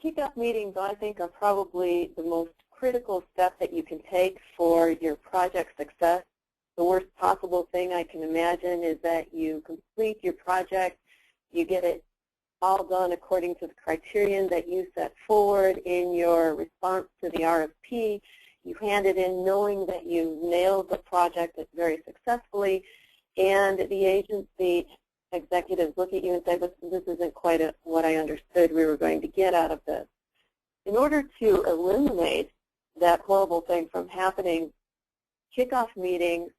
Kickoff meetings, I think, are probably the most critical step that you can take for your project success. The worst possible thing I can imagine is that you complete your project, you get it all done according to the criterion that you set forward in your response to the RFP. You hand it in knowing that you nailed the project very successfully, and the agency executives look at you and say, this isn't quite what I understood we were going to get out of this. In order to eliminate that horrible thing from happening, kickoff meetings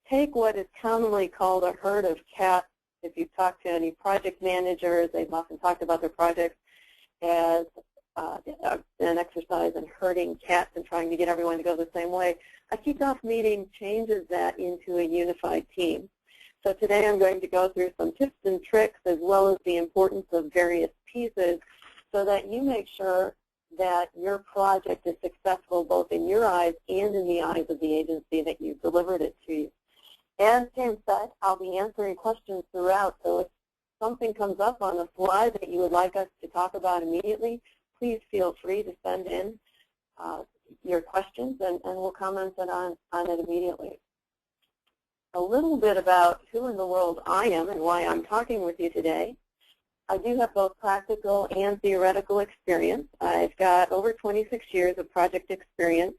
take what is commonly called a herd of cats. If you talk to any project managers, they've often talked about their projects as an exercise in herding cats and trying to get everyone to go the same way. A kickoff meeting changes that into a unified team. So today I'm going to go through some tips and tricks as well as the importance of various pieces so that you make sure that your project is successful both in your eyes and in the eyes of the agency that you delivered it to. As James said, I'll be answering questions throughout, so if something comes up on the slide that you would like us to talk about immediately, please feel free to send in your questions and we'll comment on it immediately. A little bit about who in the world I am and why I'm talking with you today. I do have both practical and theoretical experience. I've got over 26 years of project experience.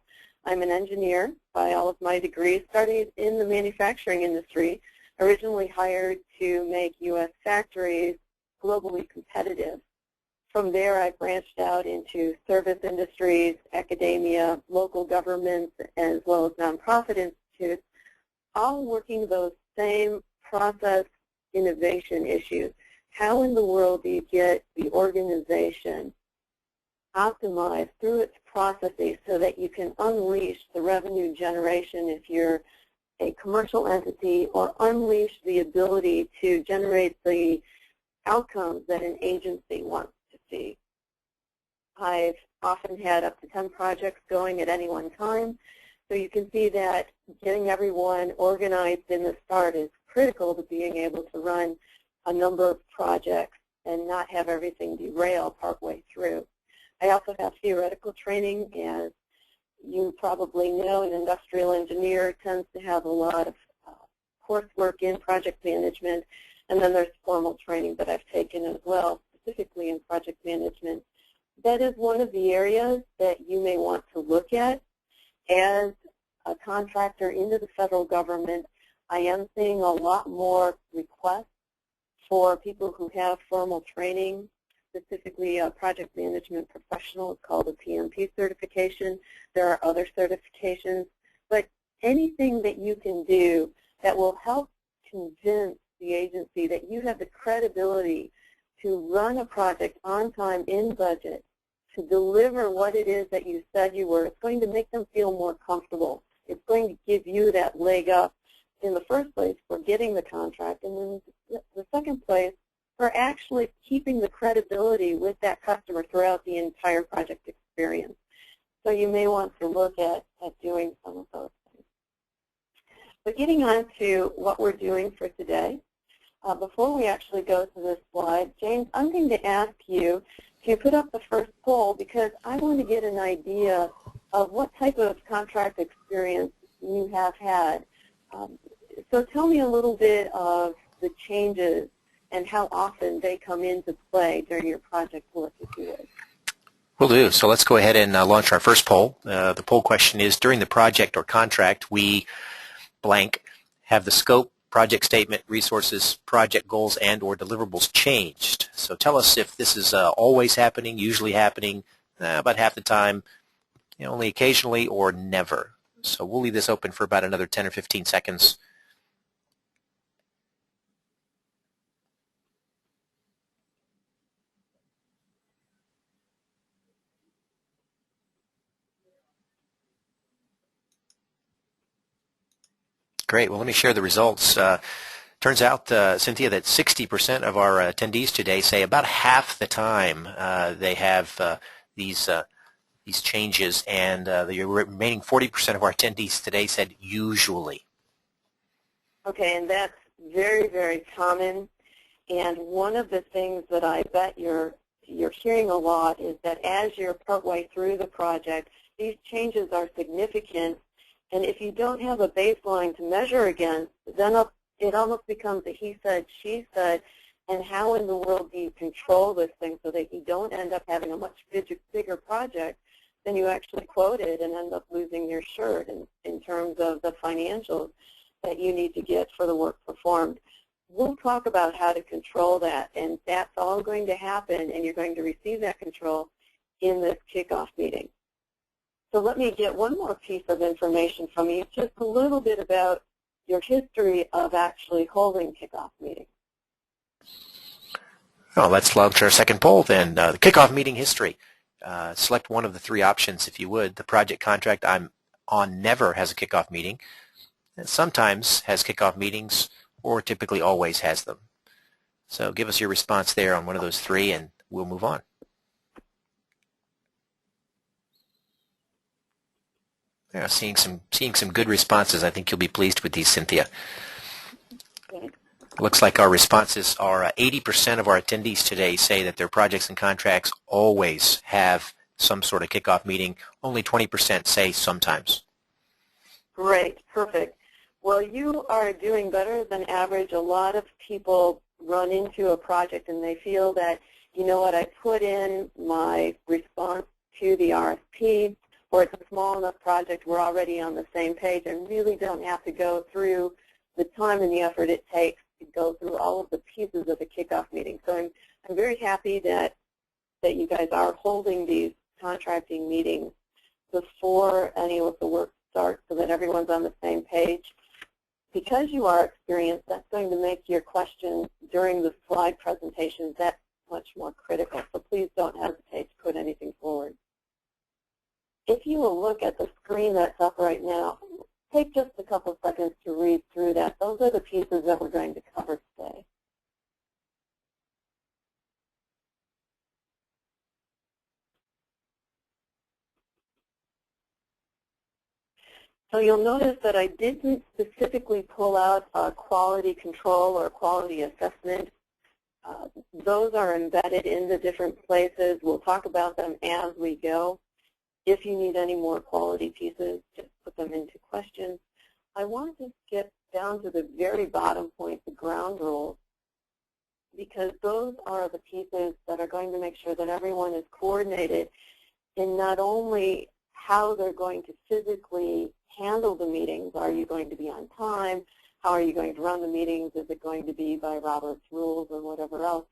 I'm an engineer by all of my degrees, started in the manufacturing industry, originally hired to make U.S. factories globally competitive. From there, I branched out into service industries, academia, local governments, as well as nonprofit institutes, all working those same process innovation issues. How in the world do you get the organization optimized through its processes so that you can unleash the revenue generation if you're a commercial entity, or unleash the ability to generate the outcomes that an agency wants to see? I've often had up to 10 projects going at any one time. So you can see that getting everyone organized in the start is critical to being able to run a number of projects and not have everything derail partway through. I also have theoretical training. As you probably know, an industrial engineer tends to have a lot of coursework in project management, and then there's formal training that I've taken as well, specifically in project management. That is one of the areas that you may want to look at. As a contractor into the federal government, I am seeing a lot more requests for people who have formal training, specifically a project management professional. It's called a PMP certification. There are other certifications, but anything that you can do that will help convince the agency that you have the credibility to run a project on time, in budget, to deliver what it is that you said you were, it's going to make them feel more comfortable. It's going to give you that leg up in the first place for getting the contract, and then the second place for actually keeping the credibility with that customer throughout the entire project experience. So you may want to look at doing some of those things. But getting on to what we're doing for today, before we actually go to this slide, James, I'm going to ask you to put up the first poll because I want to get an idea of what type of contract experience you have had. So tell me a little bit of the changes and how often they come into play during your project work, if you would. Will do. So let's go ahead and launch our first poll. The poll question is, during the project or contract, we blank have the scope, project statement, resources, project goals, and or deliverables changed. So tell us if this is always happening, usually happening, about half the time, only occasionally, or never. So we'll leave this open for about another 10 or 15 seconds. Great. Well, let me share the results. Turns out, Cynthia, that 60% of our attendees today say about half the time they have these changes, and the remaining 40% of our attendees today said usually. Okay, and that's very, very common. And one of the things that I bet your you're hearing a lot is that as you're partway through the project, these changes are significant, and if you don't have a baseline to measure against, then it almost becomes a he said, she said, and how in the world do you control this thing so that you don't end up having a much bigger project than you actually quoted and end up losing your shirt in terms of the financials that you need to get for the work performed. We'll talk about how to control that, and that's all going to happen, and you're going to receive that control in this kickoff meeting. So let me get one more piece of information from you, just a little bit about your history of actually holding kickoff meetings. Well, let's launch our second poll then. The kickoff meeting history. Select one of the three options if you would. The project contract I'm on never has a kickoff meeting. It sometimes has kickoff meetings, or typically always has them. So give us your response there on one of those three, and we'll move on. Yeah, seeing some good responses. I think you'll be pleased with these, Cynthia. Okay. Looks like our responses are 80% of our attendees today say that their projects and contracts always have some sort of kickoff meeting. Only 20% say sometimes. Great, perfect. Well, you are doing better than average. A lot of people run into a project and they feel that, you know what, I put in my response to the RFP, or it's a small enough project, we're already on the same page and really don't have to go through the time and the effort it takes to go through all of the pieces of the kickoff meeting. So I'm very happy that you guys are holding these contracting meetings before any of the work starts so that everyone's on the same page. Because you are experienced, that's going to make your questions during the slide presentations that much more critical. So please don't hesitate to put anything forward. If you will look at the screen that's up right now, take just a couple seconds to read through that. Those are the pieces that we're going to cover today. So you'll notice that I didn't specifically pull out a quality control or quality assessment. Those are embedded in the different places. We'll talk about them as we go. If you need any more quality pieces, just put them into questions. I want to skip down to the very bottom point, the ground rules, because those are the pieces that are going to make sure that everyone is coordinated in not only how they're going to physically handle the meetings. Are you going to be on time? How are you going to run the meetings? Is it going to be by Robert's rules or whatever else?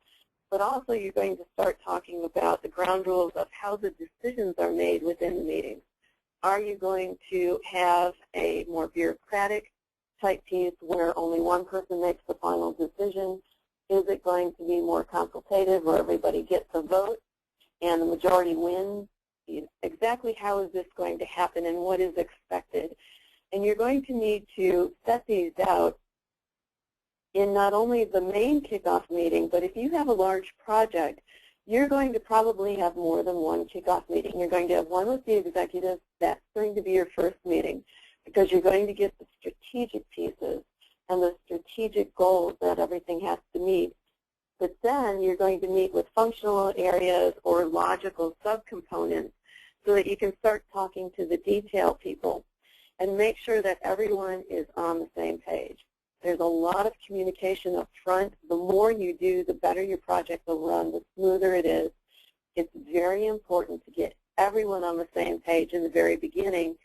But also you're going to start talking about the ground rules of how the decisions are made within the meetings. Are you going to have a more bureaucratic type piece where only one person makes the final decision? Is it going to be more consultative where everybody gets a vote and the majority wins? Exactly how is this going to happen and what is expected? And you're going to need to set these out in not only the main kickoff meeting, but if you have a large project, you're going to probably have more than one kickoff meeting. You're going to have one with the executives. That's going to be your first meeting because you're going to get the strategic pieces and the strategic goals that everything has to meet. But then you're going to meet with functional areas or logical subcomponents so that you can start talking to the detail people and make sure that everyone is on the same page. There's a lot of communication up front. The more you do, the better your project will run, the smoother it is. It's very important to get everyone on the same page in the very beginning.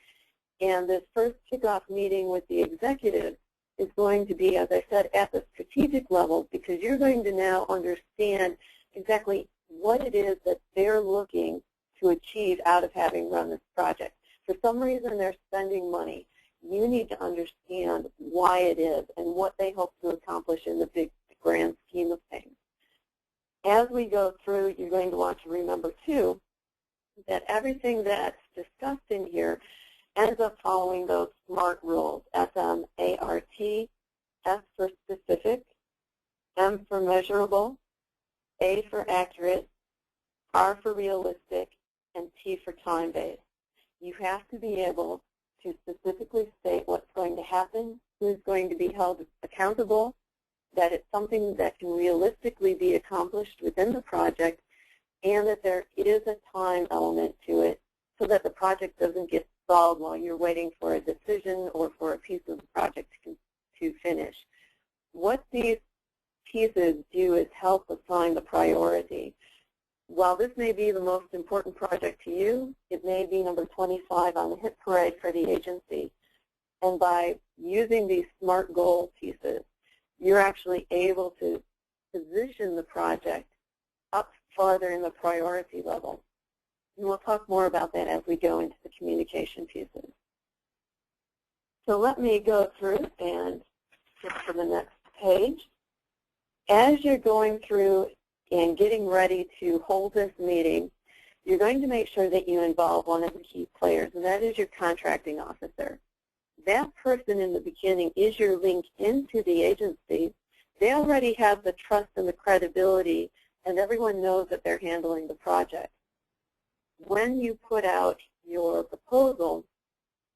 And this first kickoff meeting with the executive is going to be, as I said, at the strategic level because you're going to now understand exactly what it is that they're looking to achieve out of having run this project. For some reason, they're spending money. You need to understand why it is and what they hope to accomplish in the big grand scheme of things. As we go through, you're going to want to remember, too, that everything that's discussed in here ends up following those SMART rules, S-M-A-R-T, S for specific, M for measurable, A for accurate, R for realistic, and T for time-based. You have to be able to specifically state what's going to happen, who's going to be held accountable, that it's something that can realistically be accomplished within the project, and that there is a time element to it so that the project doesn't get stalled while you're waiting for a decision or for a piece of the project to finish. What these pieces do is help assign the priority. While this may be the most important project to you, it may be number 25 on the hit parade for the agency. And by using these SMART goal pieces, you're actually able to position the project up farther in the priority level. And we'll talk more about that as we go into the communication pieces. So let me go through and get to the next page. As you're going through and getting ready to hold this meeting, you're going to make sure that you involve one of the key players, and that is your contracting officer. That person in the beginning is your link into the agency. They already have the trust and the credibility, and everyone knows that they're handling the project. When you put out your proposal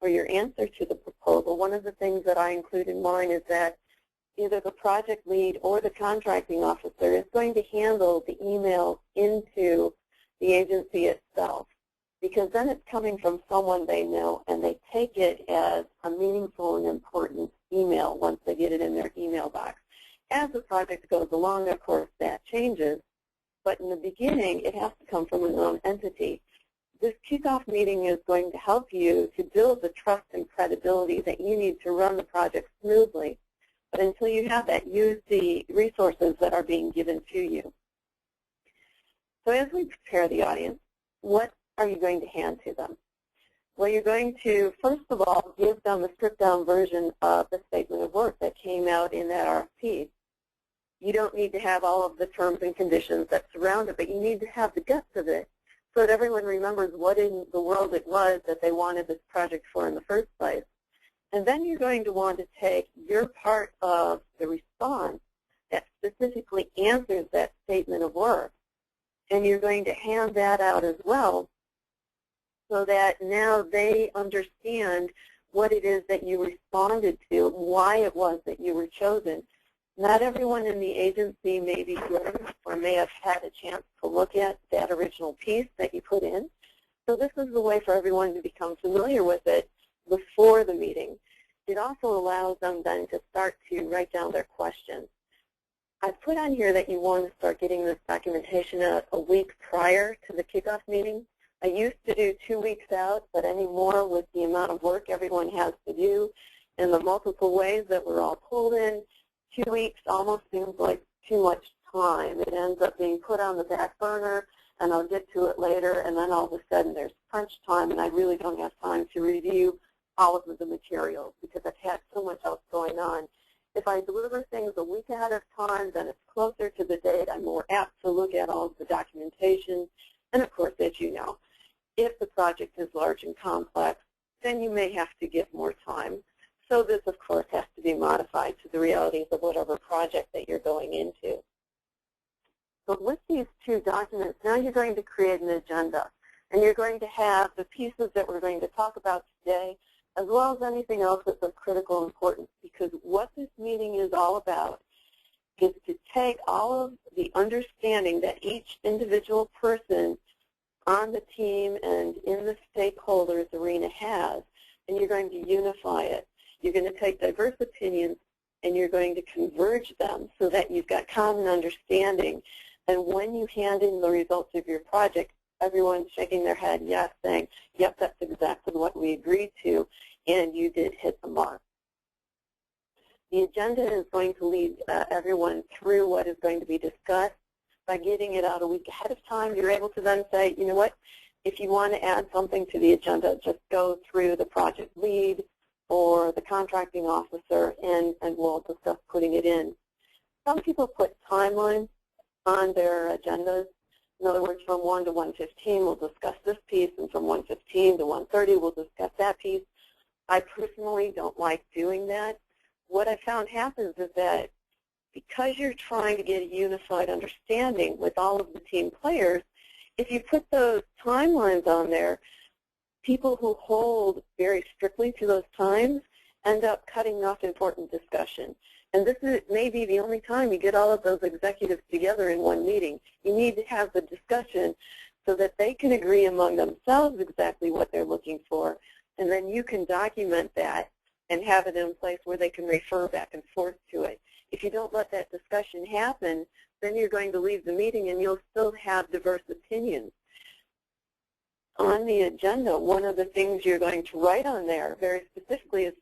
or your answer to the proposal, one of the things that I include in mine is that either the project lead or the contracting officer is going to handle the email into the agency itself, because then it's coming from someone they know, and they take it as a meaningful and important email once they get it in their email box. As the project goes along, of course, that changes, but in the beginning, it has to come from a known entity. This kickoff meeting is going to help you to build the trust and credibility that you need to run the project smoothly. But until you have that, use the resources that are being given to you. So as we prepare the audience, what are you going to hand to them? Well, you're going to, first of all, give them a stripped-down version of the statement of work that came out in that RFP. You don't need to have all of the terms and conditions that surround it, but you need to have the guts of it so that everyone remembers what in the world it was that they wanted this project for in the first place. And then you're going to want to take your part of the response that specifically answers that statement of work, and you're going to hand that out as well so that now they understand what it is that you responded to, why it was that you were chosen. Not everyone in the agency may be good or may have had a chance to look at that original piece that you put in. So this is the way for everyone to become familiar with it before the meeting. It also allows them then to start to write down their questions. I've put on here that you want to start getting this documentation a week prior to the kickoff meeting. I used to do 2 weeks out, but anymore with the amount of work everyone has to do and the multiple ways that we're all pulled in, 2 weeks almost seems like too much time. It ends up being put on the back burner, and I'll get to it later, and then all of a sudden there's crunch time, and I really don't have time to review all of the materials because I've had so much else going on. If I deliver things a week ahead of time, then it's closer to the date. I'm more apt to look at all of the documentation. And of course, as you know, if the project is large and complex, then you may have to give more time. So this, of course, has to be modified to the realities of whatever project that you're going into. So with these two documents, now you're going to create an agenda. And you're going to have the pieces that we're going to talk about today, as well as anything else that's of critical importance, because what this meeting is all about is to take all of the understanding that each individual person on the team and in the stakeholders arena has, and you're going to unify it. You're going to take diverse opinions and you're going to converge them so that you've got common understanding. And when you hand in the results of your project, everyone's shaking their head, yes, saying, yep, that's exactly what we agreed to, and you did hit the mark. The agenda is going to lead everyone through what is going to be discussed. By getting it out a week ahead of time, you're able to then say, you know what, if you want to add something to the agenda, just go through the project lead or the contracting officer, and we'll discuss putting it in. Some people put timelines on their agendas. In other words, from 1 to 1:15, we'll discuss this piece, and from 1:15 to 1:30, we'll discuss that piece. I personally don't like doing that. What I found happens is that because you're trying to get a unified understanding with all of the team players, if you put those timelines on there, people who hold very strictly to those times end up cutting off important discussion. And this may be the only time you get all of those executives together in one meeting. You need to have the discussion so that they can agree among themselves exactly what they're looking for, and then you can document that and have it in place where they can refer back and forth to it. If you don't let that discussion happen, then you're going to leave the meeting and you'll still have diverse opinions. On the agenda, one of the things you're going to write on there very specifically is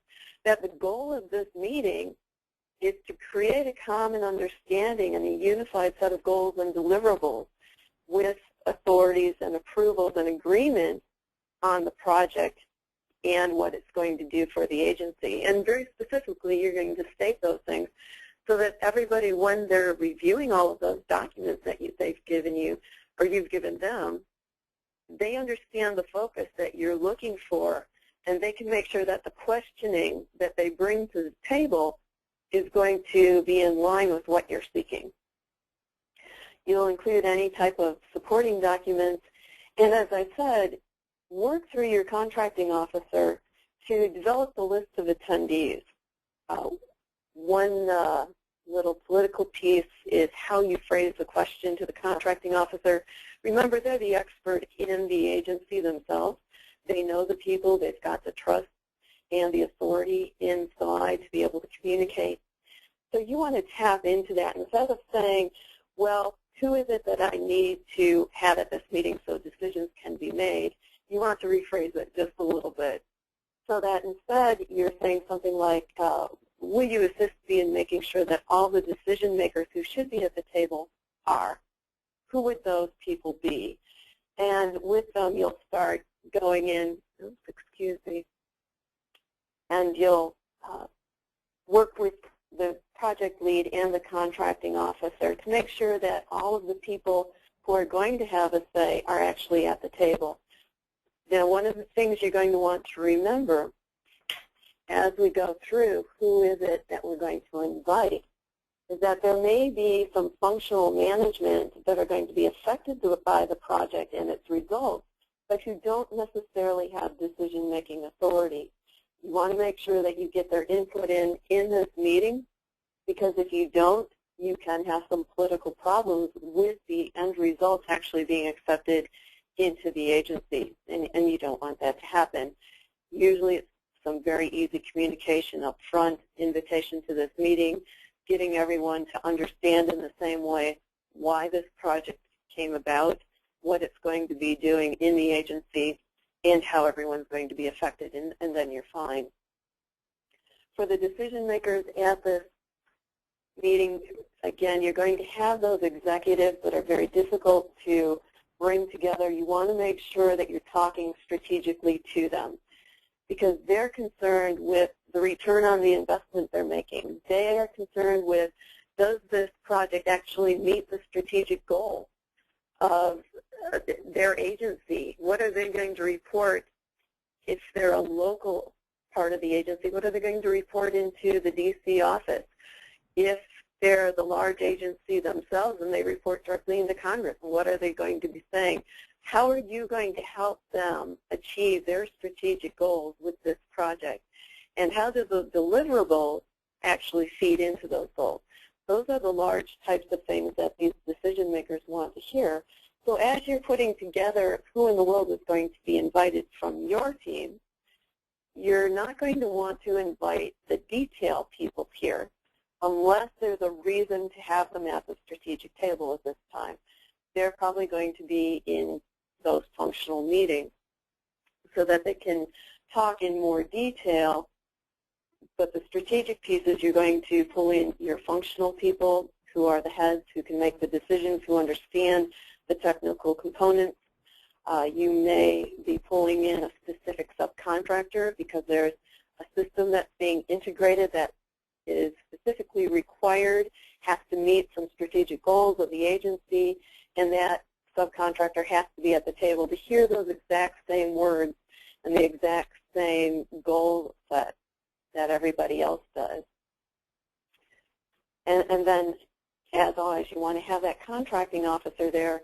that the goal of this meeting is to create a common understanding and a unified set of goals and deliverables with authorities and approvals and agreement on the project and what it's going to do for the agency. And very specifically, you're going to state those things so that everybody, when they're reviewing all of those documents that they've given you or you've given them, they understand the focus that you're looking for, and they can make sure that the questioning that they bring to the table is going to be in line with what you're seeking. You'll include any type of supporting documents, and as I said, work through your contracting officer to develop the list of attendees. One little political piece is how you phrase the question to the contracting officer. Remember, they're the expert in the agency themselves. They know the people, they've got the trust and the authority inside to be able to communicate. So you want to tap into that instead of saying, well, who is it that I need to have at this meeting so decisions can be made? You want to rephrase it just a little bit so that instead you're saying something like, will you assist me in making sure that all the decision makers who should be at the table are? Who would those people be? And with them, you'll start going in, excuse me, and you'll work with the project lead and the contracting officer to make sure that all of the people who are going to have a say are actually at the table. Now, one of the things you're going to want to remember as we go through who is it that we're going to invite is that there may be some functional management that are going to be affected by the project and its results, but who don't necessarily have decision-making authority. You want to make sure that you get their input in this meeting, because if you don't, you can have some political problems with the end results actually being accepted into the agency, and you don't want that to happen. Usually it's some very easy communication up front, invitation to this meeting, getting everyone to understand in the same way why this project came about, what it's going to be doing in the agency, and how everyone's going to be affected, and then you're fine. For the decision makers at this meeting, again, you're going to have those executives that are very difficult to bring together. You want to make sure that you're talking strategically to them because they're concerned with the return on the investment they're making. They are concerned with, does this project actually meet the strategic goal of their agency? What are they going to report if they're a local part of the agency? What are they going to report into the DC office? If they're the large agency themselves and they report directly into Congress, what are they going to be saying? How are you going to help them achieve their strategic goals with this project? And how do the deliverables actually feed into those goals? Those are the large types of things that these decision makers want to hear. So as you're putting together who in the world is going to be invited from your team, you're not going to want to invite the detail people here unless there's a reason to have them at the strategic table at this time. They're probably going to be in those functional meetings so that they can talk in more detail. But the strategic pieces, you're going to pull in your functional people who are the heads, who can make the decisions, who understand the technical components. You may be pulling in a specific subcontractor because there's a system that's being integrated that is specifically required, has to meet some strategic goals of the agency, and that subcontractor has to be at the table to hear those exact same words and the exact same goal set that everybody else does. And then, as always, you want to have that contracting officer there.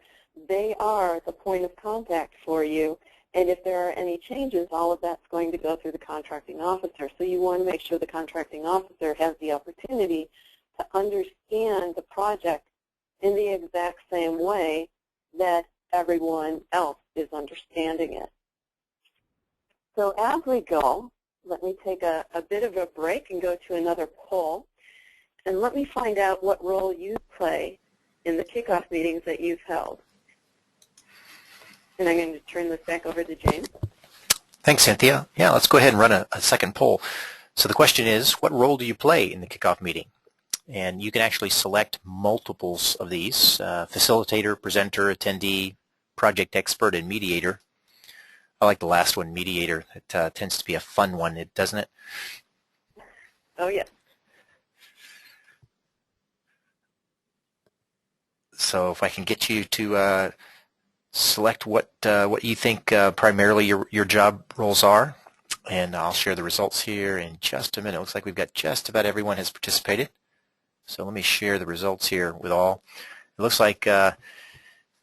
They are the point of contact for you. And if there are any changes, all of that's going to go through the contracting officer. So you want to make sure the contracting officer has the opportunity to understand the project in the exact same way that everyone else is understanding it. So as we go, let me take a bit of a break and go to another poll. And let me find out what role you play in the kickoff meetings that you've held. And I'm going to turn this back over to James. Thanks, Cynthia. Yeah, let's go ahead and run a second poll. So the question is, what role do you play in the kickoff meeting? And you can actually select multiples of these, facilitator, presenter, attendee, project expert, and mediator. I like the last one, mediator. It tends to be a fun one, doesn't it? Oh, yeah. So if I can get you to select what you think primarily your job roles are, and I'll share the results here in just a minute. It looks like we've got just about everyone has participated. So let me share the results here with all. It looks like about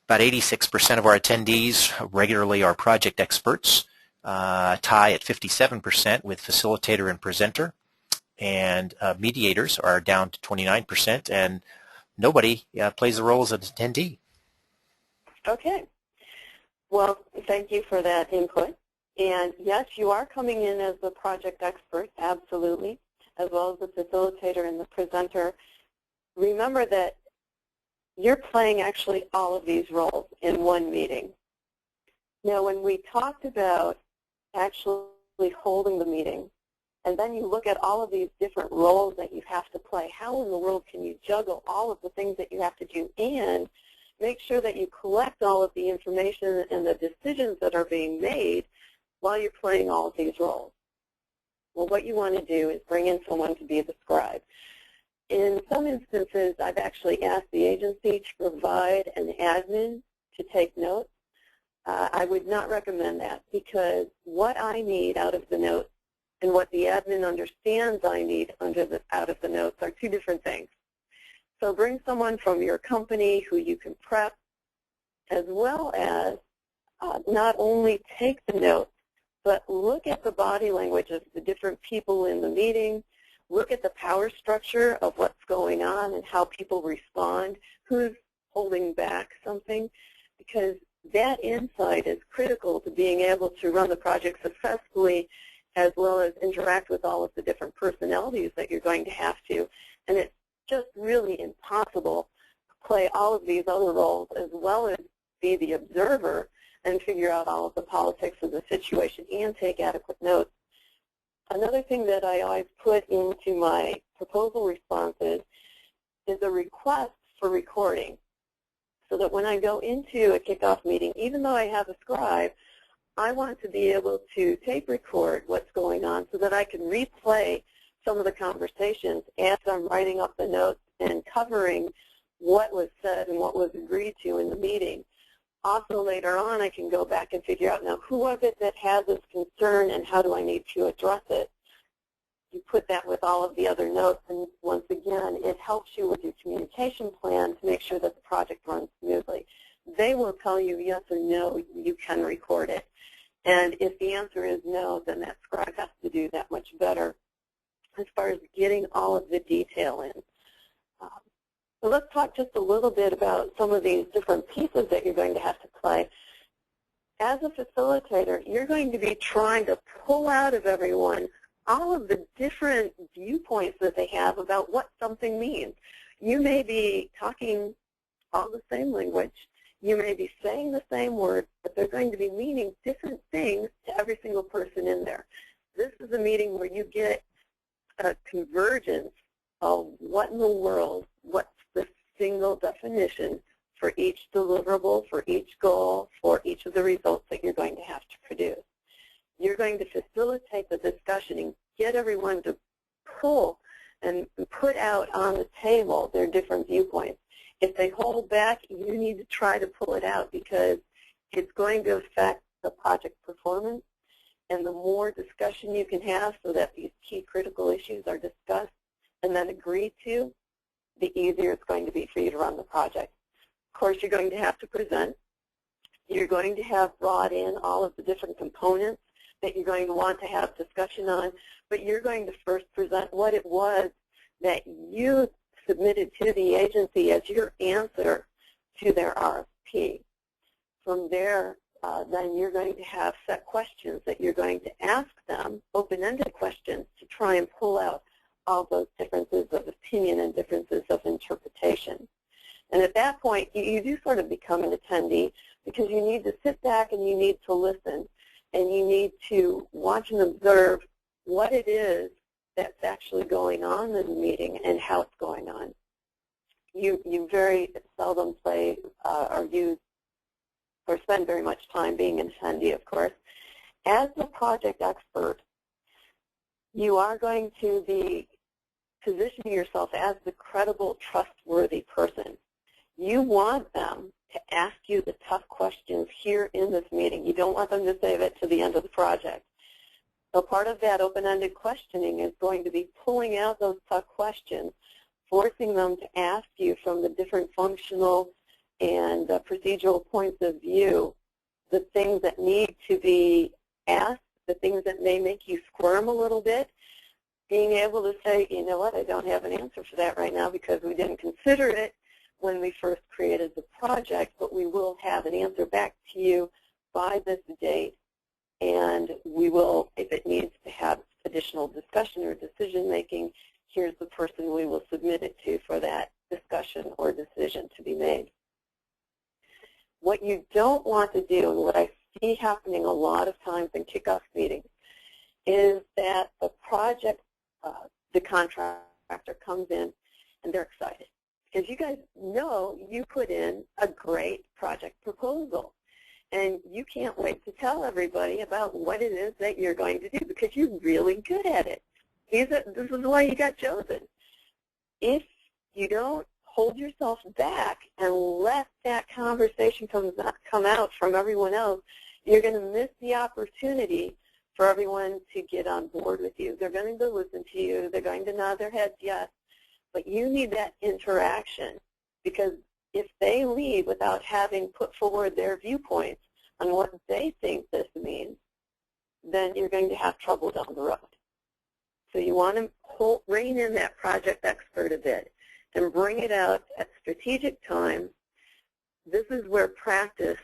86% of our attendees regularly are project experts, a tie at 57% with facilitator and presenter, and mediators are down to 29%, and nobody plays the role as an attendee. Okay. Well, thank you for that input. And yes, you are coming in as the project expert, absolutely, as well as the facilitator and the presenter. Remember that you're playing actually all of these roles in one meeting. Now, when we talked about actually holding the meeting, and then you look at all of these different roles that you have to play, how in the world can you juggle all of the things that you have to do and make sure that you collect all of the information and the decisions that are being made while you're playing all of these roles? Well, what you want to do is bring in someone to be the scribe. In some instances, I've actually asked the agency to provide an admin to take notes. I would not recommend that, because what I need out of the notes and what the admin understands I need out of the notes are two different things. So bring someone from your company who you can prep, as well as not only take the notes, but look at the body language of the different people in the meeting, look at the power structure of what's going on and how people respond, who's holding back something, because that insight is critical to being able to run the project successfully, as well as interact with all of the different personalities that you're going to have to. And it's just really impossible to play all of these other roles as well as be the observer and figure out all of the politics of the situation and take adequate notes. Another thing that I always put into my proposal responses is a request for recording, so that when I go into a kickoff meeting, even though I have a scribe, I want to be able to tape record what's going on so that I can replay some of the conversations as I'm writing up the notes and covering what was said and what was agreed to in the meeting. Also, later on, I can go back and figure out, now, who was it that had this concern and how do I need to address it? You put that with all of the other notes, and once again, it helps you with your communication plan to make sure that the project runs smoothly. They will tell you yes or no, you can record it. And if the answer is no, then that scribe has to do that much better as far as getting all of the detail in. So let's talk just a little bit about some of these different pieces that you're going to have to play. As a facilitator, you're going to be trying to pull out of everyone all of the different viewpoints that they have about what something means. You may be talking all the same language. You may be saying the same words, but they're going to be meaning different things to every single person in there. This is a meeting where you get a convergence of what in the world, what's the single definition for each deliverable, for each goal, for each of the results that you're going to have to produce. You're going to facilitate the discussion and get everyone to pull and put out on the table their different viewpoints. If they hold back, you need to try to pull it out, because it's going to affect the project performance. And the more discussion you can have so that these key critical issues are discussed and then agreed to, the easier it's going to be for you to run the project. Of course, you're going to have to present. You're going to have brought in all of the different components that you're going to want to have discussion on, but you're going to first present what it was that you submitted to the agency as your answer to their RFP. From there, then you're going to have set questions that you're going to ask them, open-ended questions, to try and pull out all those differences of opinion and differences of interpretation. And at that point, you do sort of become an attendee, because you need to sit back and you need to listen, and you need to watch and observe what it is that's actually going on in the meeting and how it's going on. You very seldom play or use or spend very much time being an attendee, of course. As the project expert, you are going to be positioning yourself as the credible, trustworthy person. You want them to ask you the tough questions here in this meeting. You don't want them to save it to the end of the project. So part of that open-ended questioning is going to be pulling out those tough questions, forcing them to ask you from the different functional and procedural points of view the things that need to be asked, the things that may make you squirm a little bit, being able to say, you know what, I don't have an answer for that right now because we didn't consider it when we first created the project, but we will have an answer back to you by this date, and we will, if it needs to have additional discussion or decision making, here's the person we will submit it to for that discussion or decision to be made. What you don't want to do, and what I see happening a lot of times in kickoff meetings, is that the project, the contractor comes in and they're excited. Because you guys know you put in a great project proposal. And you can't wait to tell everybody about what it is that you're going to do because you're really good at it. This is why you got chosen. If you don't hold yourself back and let that conversation come out from everyone else, you're going to miss the opportunity for everyone to get on board with you. They're going to listen to you. They're going to nod their heads yes. But you need that interaction, because if they leave without having put forward their viewpoints on what they think this means, then you're going to have trouble down the road. So you want to rein in that project expert a bit and bring it out at strategic times. This is where practice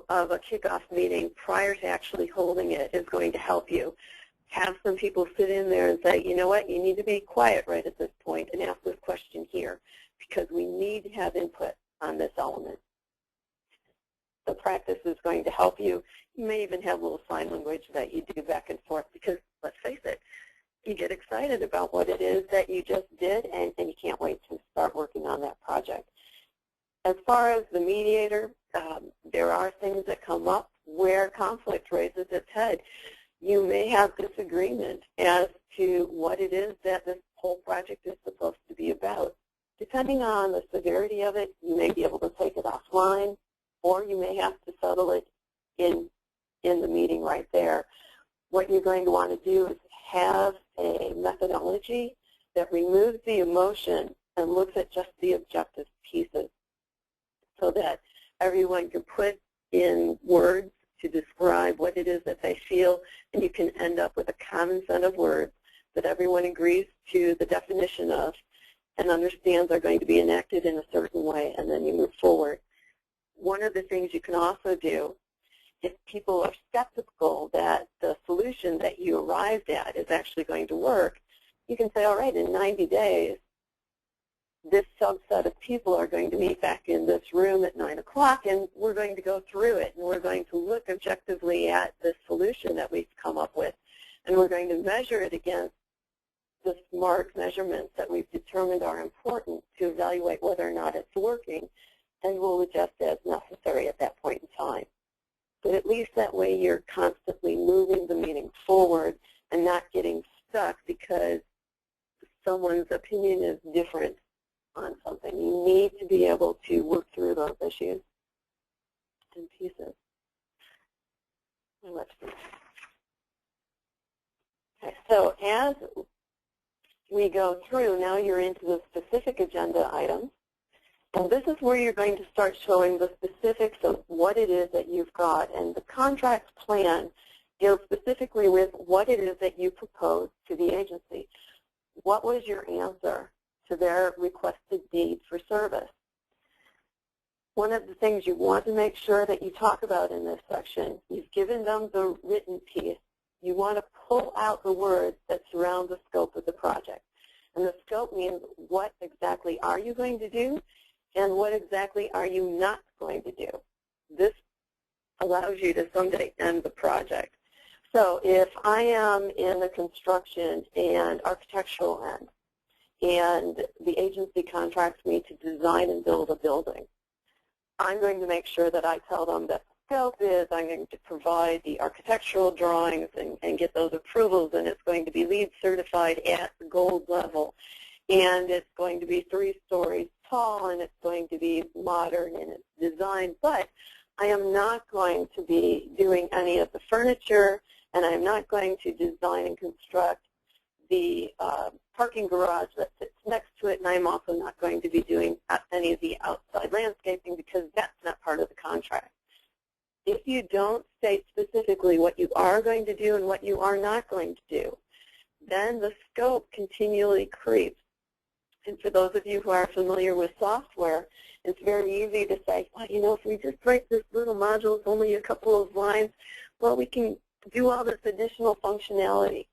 of a kickoff meeting prior to actually holding it is going to help you. Have some people sit in there and say, you know what, you need to be quiet right at this point and ask this question here because we need to have input on this element. The practice is going to help you. You may even have a little sign language that you do back and forth because, let's face it, you get excited about what it is that you just did and you can't wait to start working on that project. As far as the mediator, there are things that come up where conflict raises its head. You may have disagreement as to what it is that this whole project is supposed to be about. Depending on the severity of it, you may be able to take it offline, or you may have to settle it in the meeting right there. What you're going to want to do is have a methodology that removes the emotion and looks at just the objective pieces so that everyone can put in words to describe what it is that they feel, and you can end up with a common set of words that everyone agrees to the definition of and understands are going to be enacted in a certain way, and then you move forward. One of the things you can also do, if people are skeptical that the solution that you arrived at is actually going to work, you can say, all right, in 90 days, this subset of people are going to meet back in this room at 9 o'clock, and we're going to go through it, and we're going to look objectively at the solution that we've come up with, and we're going to measure it against the SMART measurements that we've determined are important to evaluate whether or not it's working, and we'll adjust as necessary at that point in time. But at least that way you're constantly moving the meeting forward and not getting stuck because someone's opinion is different on something. You need to be able to work through those issues and pieces. Let's see. Okay, so as we go through, now you're into the specific agenda items, And this is where you're going to start showing the specifics of what it is that you've got. And the contract plan deals specifically with what it is that you propose to the agency. What was your answer to their requested need for service? One of the things you want to make sure that you talk about in this section, you've given them the written piece. You want to pull out the words that surround the scope of the project. And the scope means what exactly are you going to do and what exactly are you not going to do. This allows you to someday end the project. So if I am in the construction and architectural end, and the agency contracts me to design and build a building, I'm going to make sure that I tell them that the scope is I'm going to provide the architectural drawings and get those approvals, and it's going to be LEED certified at the gold level, and it's going to be 3 stories tall, and it's going to be modern in its design, but I am not going to be doing any of the furniture, and I'm not going to design and construct the parking garage that sits next to it, and I'm also not going to be doing any of the outside landscaping because that's not part of the contract. If you don't state specifically what you are going to do and what you are not going to do, then the scope continually creeps. And for those of you who are familiar with software, it's very easy to say, well, you know, if we just write this little module, it's only a couple of lines, well, we can do all this additional functionality.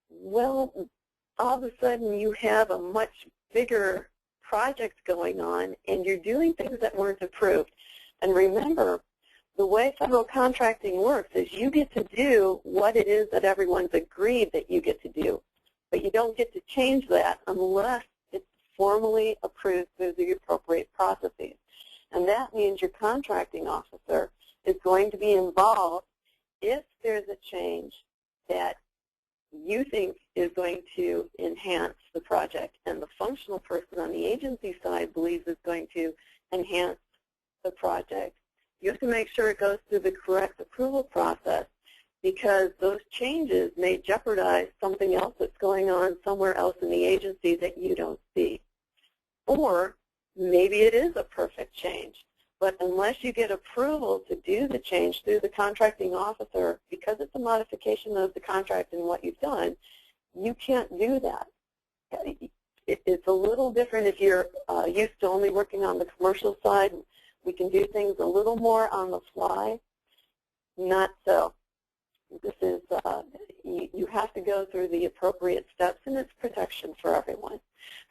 Well, all of a sudden you have a much bigger project going on, and you're doing things that weren't approved. And remember, the way federal contracting works is you get to do what it is that everyone's agreed that you get to do, but you don't get to change that unless it's formally approved through the appropriate processes. And that means your contracting officer is going to be involved if there's a change that you think is going to enhance the project, and the functional person on the agency side believes is going to enhance the project. You have to make sure it goes through the correct approval process, because those changes may jeopardize something else that's going on somewhere else in the agency that you don't see. Or maybe it is a perfect change, but unless you get approval to do the change through the contracting officer, because it's a modification of the contract and what you've done, you can't do that. It's a little different if you're used to only working on the commercial side. We can do things a little more on the fly. Not so. This is, you have to go through the appropriate steps, and it's protection for everyone.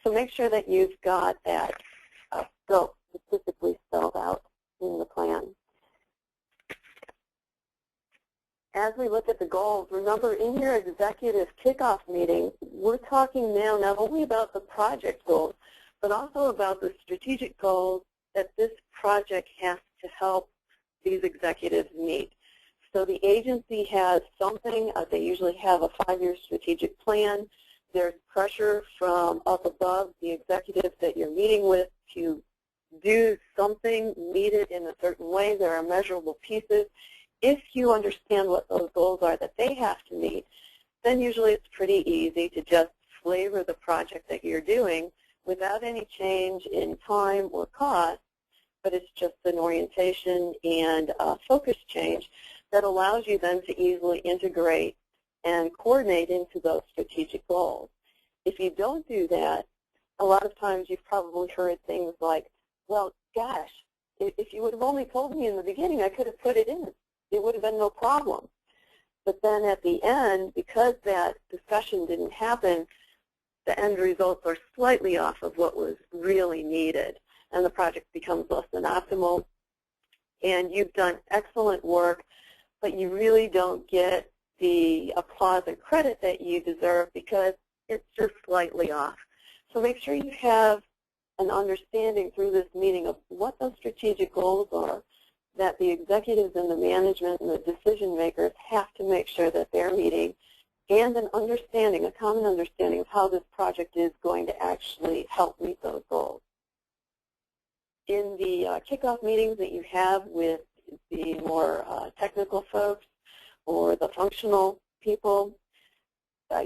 So make sure that you've got that scope specifically spelled out in the plan. As we look at the goals, remember in your executive kickoff meeting, we're talking now not only about the project goals, but also about the strategic goals that this project has to help these executives meet. So the agency has something, they usually have a 5-year strategic plan. There's pressure from up above the executives that you're meeting with to do something, meet it in a certain way. There are measurable pieces. If you understand what those goals are that they have to meet, then usually it's pretty easy to just flavor the project that you're doing without any change in time or cost, but it's just an orientation and focus change that allows you then to easily integrate and coordinate into those strategic goals. If you don't do that, a lot of times you've probably heard things like, well, gosh, if you would have only told me in the beginning, I could have put it in. It would have been no problem. But then at the end, because that discussion didn't happen, the end results are slightly off of what was really needed, and the project becomes less than optimal. And you've done excellent work, but you really don't get the applause and credit that you deserve because it's just slightly off. So make sure you have an understanding through this meeting of what those strategic goals are that the executives and the management and the decision makers have to make sure that they're meeting, and an understanding, a common understanding of how this project is going to actually help meet those goals. In the kickoff meetings that you have with the more technical folks or the functional people,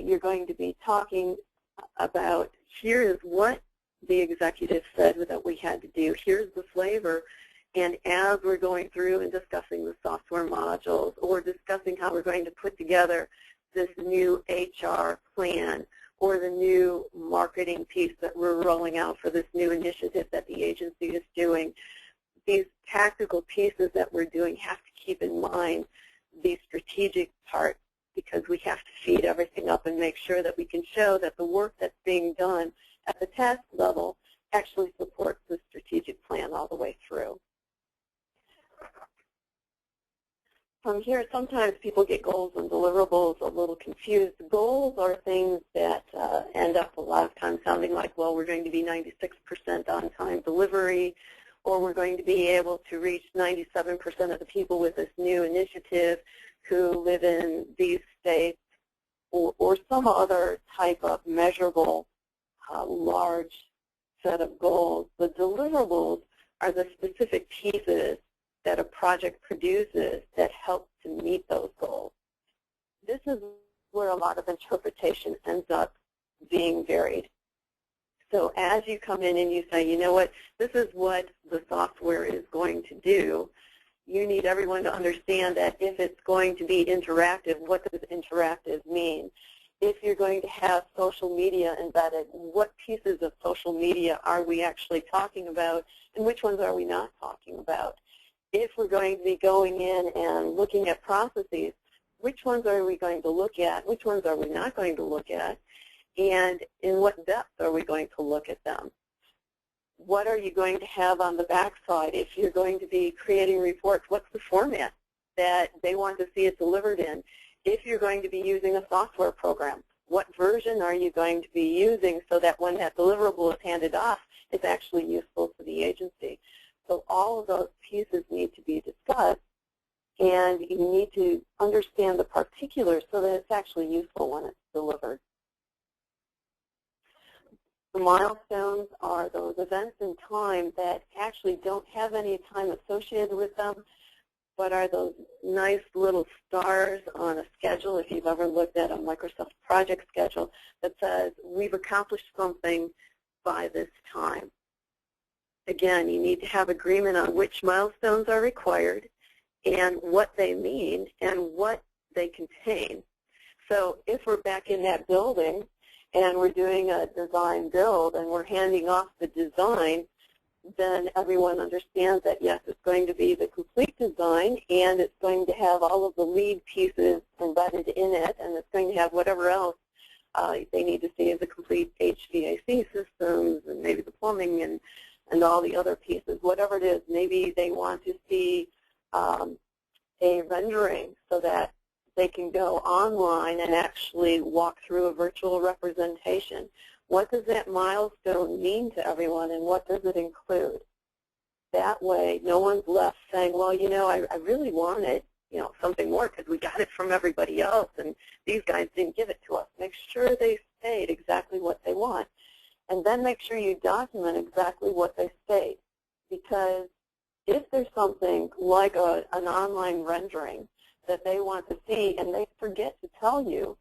you're going to be talking about here is what the executive said that we had to do. Here's the flavor. And as we're going through and discussing the software modules or discussing how we're going to put together this new HR plan or the new marketing piece that we're rolling out for this new initiative that the agency is doing, these tactical pieces that we're doing have to keep in mind the strategic part, because we have to feed everything up and make sure that we can show that the work that's being done at the task level actually supports the strategic plan all the way through. From here, sometimes people get goals and deliverables a little confused. Goals are things that end up a lot of times sounding like, well, we're going to be 96% on-time delivery, or we're going to be able to reach 97% of the people with this new initiative who live in these states, or some other type of measurable large set of goals. The deliverables are the specific pieces that a project produces that help to meet those goals. This is where a lot of interpretation ends up being varied. So as you come in and you say, you know what, this is what the software is going to do, you need everyone to understand that if it's going to be interactive, what does interactive mean? If you're going to have social media embedded, what pieces of social media are we actually talking about, and which ones are we not talking about? If we're going to be going in and looking at processes, which ones are we going to look at, which ones are we not going to look at, and in what depth are we going to look at them? What are you going to have on the backside? If you're going to be creating reports, what's the format that they want to see it delivered in? If you're going to be using a software program, what version are you going to be using so that when that deliverable is handed off, it's actually useful to the agency? So all of those pieces need to be discussed, and you need to understand the particulars so that it's actually useful when it's delivered. The milestones are those events in time that actually don't have any time associated with them, but are those nice little stars on a schedule, if you've ever looked at a Microsoft project schedule, that says we've accomplished something by this time. Again, you need to have agreement on which milestones are required and what they mean and what they contain. So if we're back in that building and we're doing a design build and we're handing off the design, then everyone understands that, yes, it's going to be the complete design, and it's going to have all of the lead pieces embedded in it, and it's going to have whatever else they need to see as a complete HVAC systems and maybe the plumbing and all the other pieces, whatever it is. Maybe they want to see a rendering so that they can go online and actually walk through a virtual representation. What does that milestone mean to everyone, and what does it include? That way, no one's left saying, well, you know, I really wanted, you know, something more because we got it from everybody else, and these guys didn't give it to us. Make sure they state exactly what they want, and then make sure you document exactly what they state, because if there's something like an online rendering that they want to see and they forget to tell you,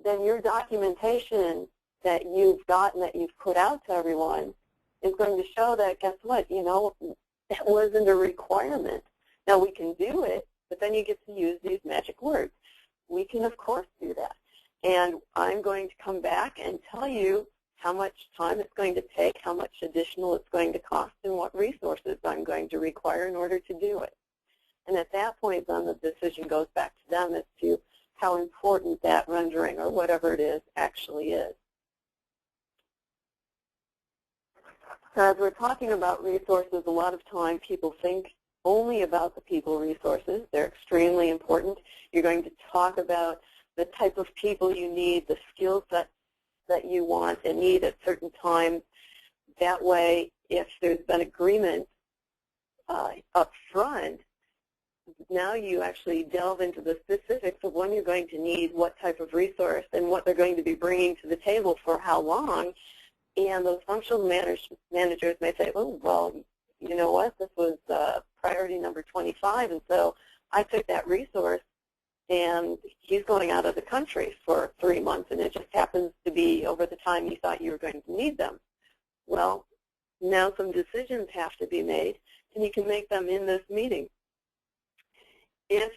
then your documentation that you've gotten, that you've put out to everyone, is going to show that, guess what, you know, that wasn't a requirement. Now we can do it, but then you get to use these magic words. We can, of course, do that. And I'm going to come back and tell you how much time it's going to take, how much additional it's going to cost, and what resources I'm going to require in order to do it. And at that point, then the decision goes back to them as to how important that rendering or whatever it is actually is. So as we're talking about resources, a lot of time people think only about the people resources. They're extremely important. You're going to talk about the type of people you need, the skill sets that you want and need at certain times. That way, if there's been agreement up front, now you actually delve into the specifics of when you're going to need what type of resource and what they're going to be bringing to the table for how long. And those functional managers may say, oh, well, you know what, this was priority number 25, and so I took that resource, and he's going out of the country for 3 months, and it just happens to be over the time you thought you were going to need them. Well, now some decisions have to be made, and you can make them in this meeting. If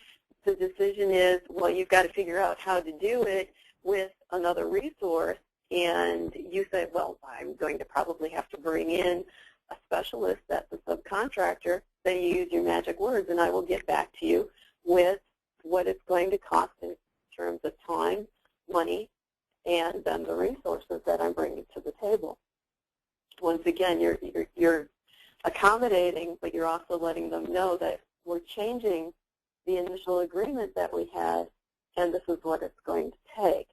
the decision is, well, you've got to figure out how to do it with another resource, and you say, well, I'm going to probably have to bring in a specialist that's a subcontractor, then you use your magic words, and I will get back to you with what it's going to cost in terms of time, money, and then the resources that I'm bringing to the table. Once again, you're accommodating, but you're also letting them know that we're changing the initial agreement that we had, and this is what it's going to take.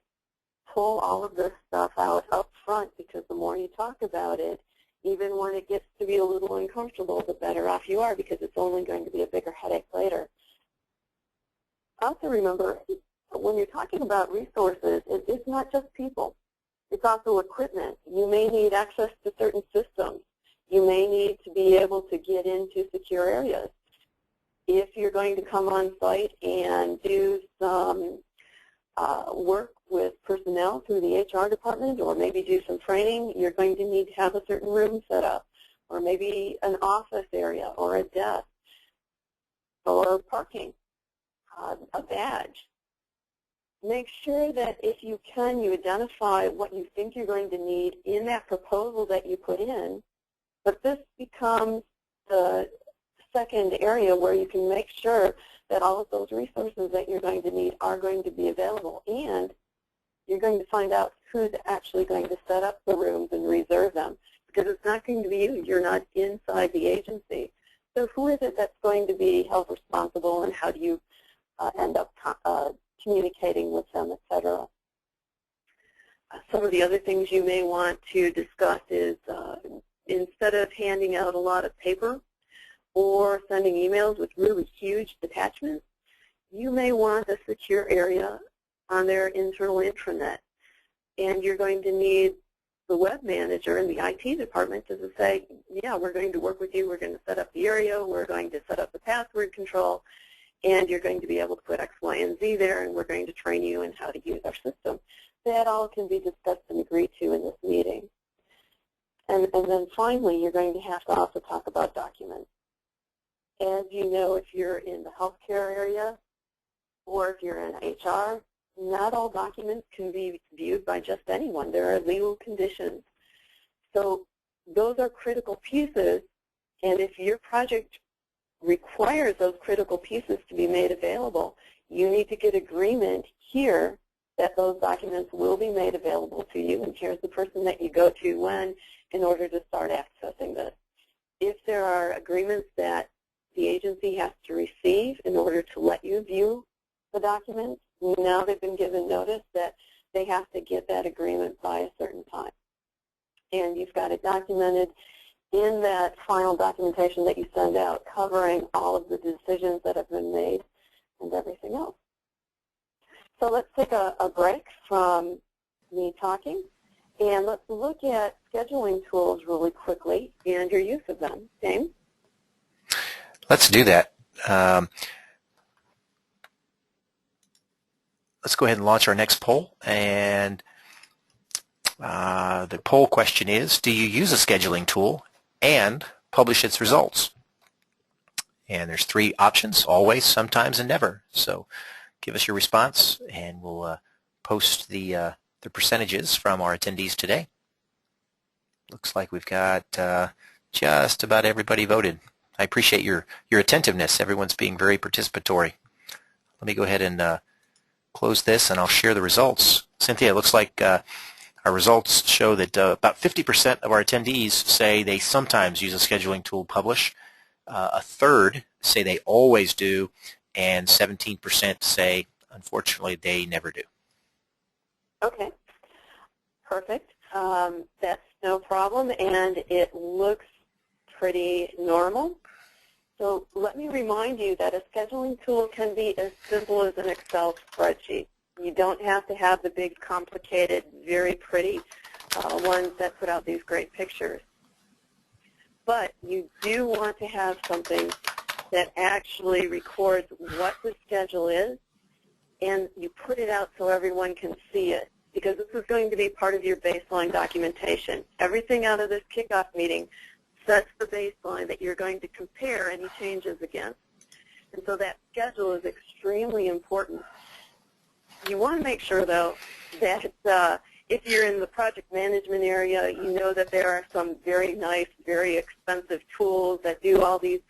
Pull all of this stuff out up front, because the more you talk about it, even when it gets to be a little uncomfortable, the better off you are, because it's only going to be a bigger headache later. Also remember, when you're talking about resources, it's not just people. It's also equipment. You may need access to certain systems. You may need to be able to get into secure areas. If you're going to come on site and do some work with personnel through the HR department, or maybe do some training, you're going to need to have a certain room set up, or maybe an office area, or a desk, or parking, a badge. Make sure that if you can, you identify what you think you're going to need in that proposal that you put in, but this becomes the second area where you can make sure that all of those resources that you're going to need are going to be available, and you're going to find out who's actually going to set up the rooms and reserve them, because it's not going to be you. You're not inside the agency. So who is it that's going to be held responsible, and how do you end up communicating with them, etc. Some of the other things you may want to discuss is instead of handing out a lot of paper or sending emails with really huge attachments, you may want a secure area on their internal intranet. And you're going to need the web manager in the IT department to say, yeah, we're going to work with you, we're going to set up the area, we're going to set up the password control, and you're going to be able to put X, Y, and Z there, and we're going to train you in how to use our system. That all can be discussed and agreed to in this meeting. And then finally, you're going to have to also talk about documents. As you know, if you're in the healthcare area or if you're in HR, not all documents can be viewed by just anyone. There are legal conditions. So those are critical pieces, and if your project requires those critical pieces to be made available, you need to get agreement here that those documents will be made available to you, and here's the person that you go to when in order to start accessing this. If there are agreements that the agency has to receive in order to let you view the documents, now they've been given notice that they have to get that agreement by a certain time. And you've got it documented in that final documentation that you send out, covering all of the decisions that have been made and everything else. So let's take a break from me talking, and let's look at scheduling tools really quickly and your use of them. James? Let's do that. Let's go ahead and launch our next poll. And the poll question is, do you use a scheduling tool and publish its results? And there's 3 options: always, sometimes, and never. So give us your response, and we'll post the percentages from our attendees today. Looks like we've got just about everybody voted. I appreciate your attentiveness. Everyone's being very participatory. Let me go ahead and close this, and I'll share the results. Cynthia, it looks like our results show that about 50% of our attendees say they sometimes use a scheduling tool, publish. A third say they always do, and 17% say, unfortunately, they never do. Okay, perfect. That's no problem, and it looks pretty normal. So let me remind you that a scheduling tool can be as simple as an Excel spreadsheet. You don't have to have the big, complicated, very pretty ones that put out these great pictures. But you do want to have something that actually records what the schedule is, and you put it out so everyone can see it. because this is going to be part of your baseline documentation. Everything out of this kickoff meeting sets the baseline that you're going to compare any changes against. And so that schedule is extremely important. You want to make sure, though, that if you're in the project management area, you know that there are some very nice, very expensive tools that do all these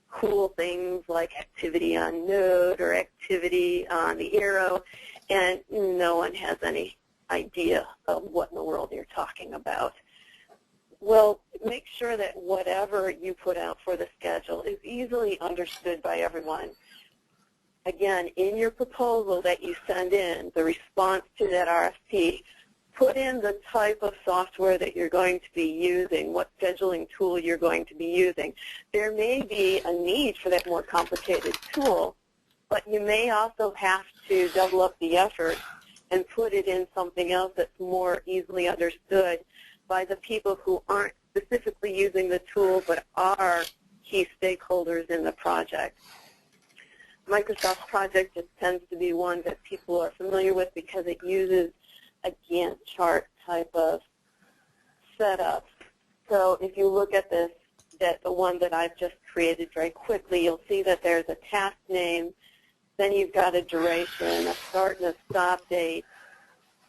cool things like activity on node or activity on the arrow, and no one has any idea of what in the world you're talking about. Well, make sure that whatever you put out for the schedule is easily understood by everyone. Again, in your proposal that you send in, the response to that RFP, put in the type of software that you're going to be using, what scheduling tool you're going to be using. There may be a need for that more complicated tool, but you may also have to double up the effort and put it in something else that's more easily understood by the people who aren't specifically using the tool but are key stakeholders in the project. Microsoft Project just tends to be one that people are familiar with because it uses a Gantt chart type of setup. So if you look at this, the one that I've just created very quickly, you'll see that there's a task name, then you've got a duration, a start and a stop date,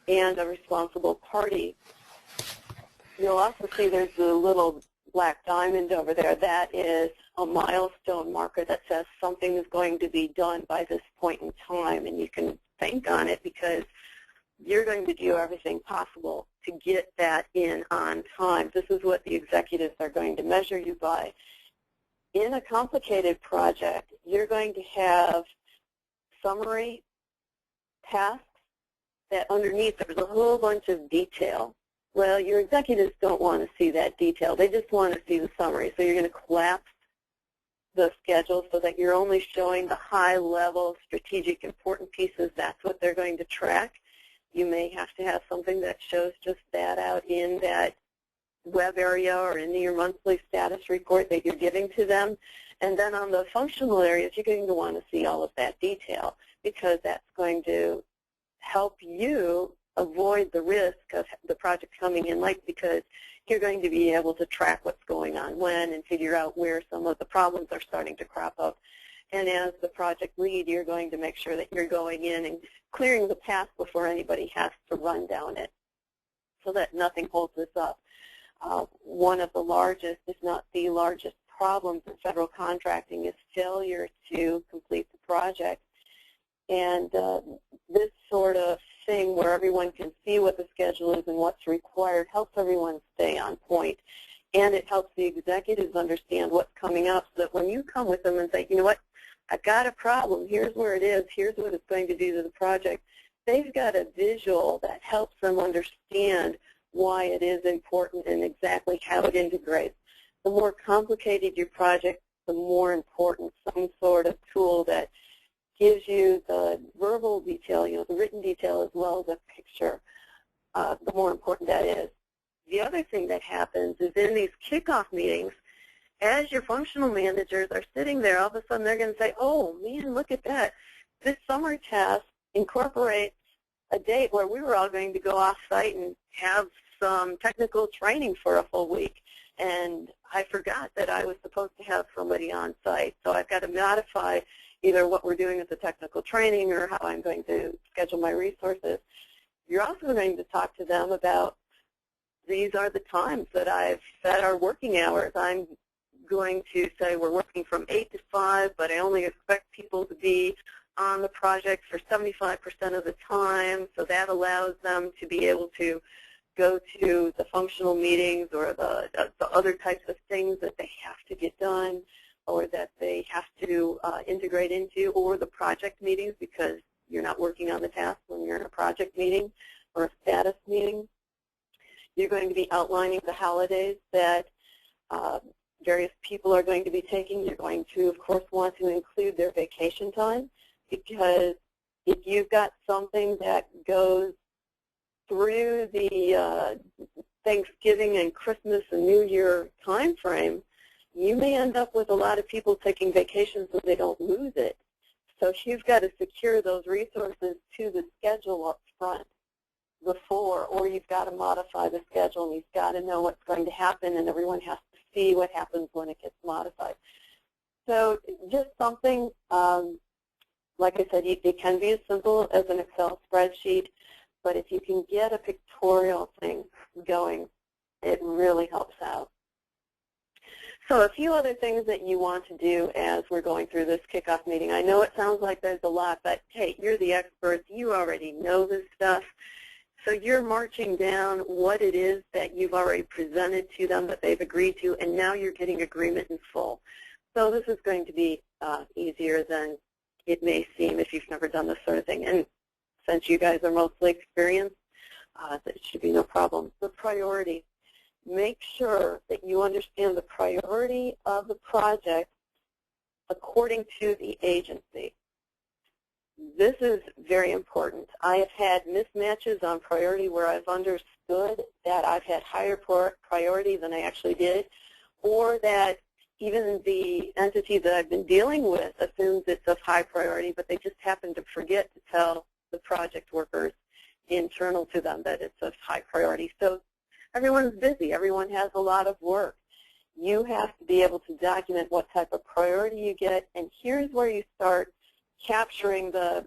and a responsible party. You'll also see there's a little black diamond over there. That is a milestone marker that says something is going to be done by this point in time, and you can bank on it because you're going to do everything possible to get that in on time. This is what the executives are going to measure you by. In a complicated project, you're going to have summary tasks that underneath there's a whole bunch of detail. Well, your executives don't want to see that detail. They just want to see the summary. So you're going to collapse the schedule so that you're only showing the high-level strategic important pieces. That's what they're going to track. You may have to have something that shows just that out in that web area or in your monthly status report that you're giving to them. And then on the functional areas, you're going to want to see all of that detail because that's going to help you avoid the risk of the project coming in late because you're going to be able to track what's going on when and figure out where some of the problems are starting to crop up. And as the project lead, you're going to make sure that you're going in and clearing the path before anybody has to run down it so that nothing holds this up. One of the largest, if not the largest, problems in federal contracting is failure to complete the project. And this sort of thing where everyone can see what the schedule is and what's required helps everyone stay on point. And it helps the executives understand what's coming up so that when you come with them and say, you know what, I've got a problem, here's where it is, here's what it's going to do to the project, they've got a visual that helps them understand why it is important and exactly how it integrates. The more complicated your project, the more important some sort of tool that gives you the verbal detail, you know, the written detail as well as a picture, the more important that is. The other thing that happens is in these kickoff meetings, as your functional managers are sitting there, all of a sudden they're going to say, oh, man, look at that. This summer task incorporates a date where we were all going to go off-site and have some technical training for a full week. And I forgot that I was supposed to have somebody on site. So I've got to modify either what we're doing with the technical training or how I'm going to schedule my resources. You're also going to talk to them about these are the times that I've set our working hours. I'm going to say we're working from 8 to 5, but I only expect people to be on the project for 75% of the time, so that allows them to be able to go to the functional meetings or the other types of things that they have to get done or that they have to integrate into, or the project meetings because you're not working on the task when you're in a project meeting or a status meeting. You're going to be outlining the holidays that various people are going to be taking. You're going to, of course, want to include their vacation time because if you've got something that goes through the Thanksgiving and Christmas and New Year time frame, you may end up with a lot of people taking vacations so they don't lose it. So you've got to secure those resources to the schedule up front. before, or you've got to modify the schedule, and you've got to know what's going to happen, and everyone has to see what happens when it gets modified. So just something, like I said, it can be as simple as an Excel spreadsheet, but if you can get a pictorial thing going, it really helps out. So a few other things that you want to do as we're going through this kickoff meeting. I know it sounds like there's a lot, but hey, you're the experts. You already know this stuff. So you're marching down what it is that you've already presented to them that they've agreed to, and now you're getting agreement in full. So this is going to be easier than it may seem if you've never done this sort of thing. And since you guys are mostly experienced, that should be no problem. The priority. Make sure that you understand the priority of the project according to the agency. This is very important. I have had mismatches on priority where I've understood that I've had higher priority than I actually did, or that even the entity that I've been dealing with assumes it's of high priority, but they just happen to forget to tell the project workers internal to them that it's of high priority. So everyone's busy. Everyone has a lot of work. You have to be able to document what type of priority you get, and here's where you start capturing the,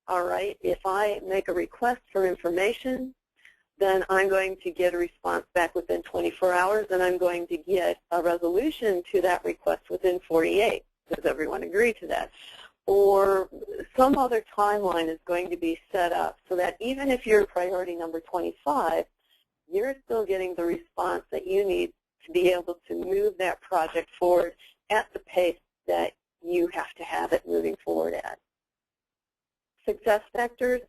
all right, if I make a request for information, then I'm going to get a response back within 24 hours, and I'm going to get a resolution to that request within 48. Does everyone agree to that? Or some other timeline is going to be set up so that even if you're priority number 25, you're still getting the response that you need to be able to move that project forward at the pace that you have to have it moving forward at. Success factors,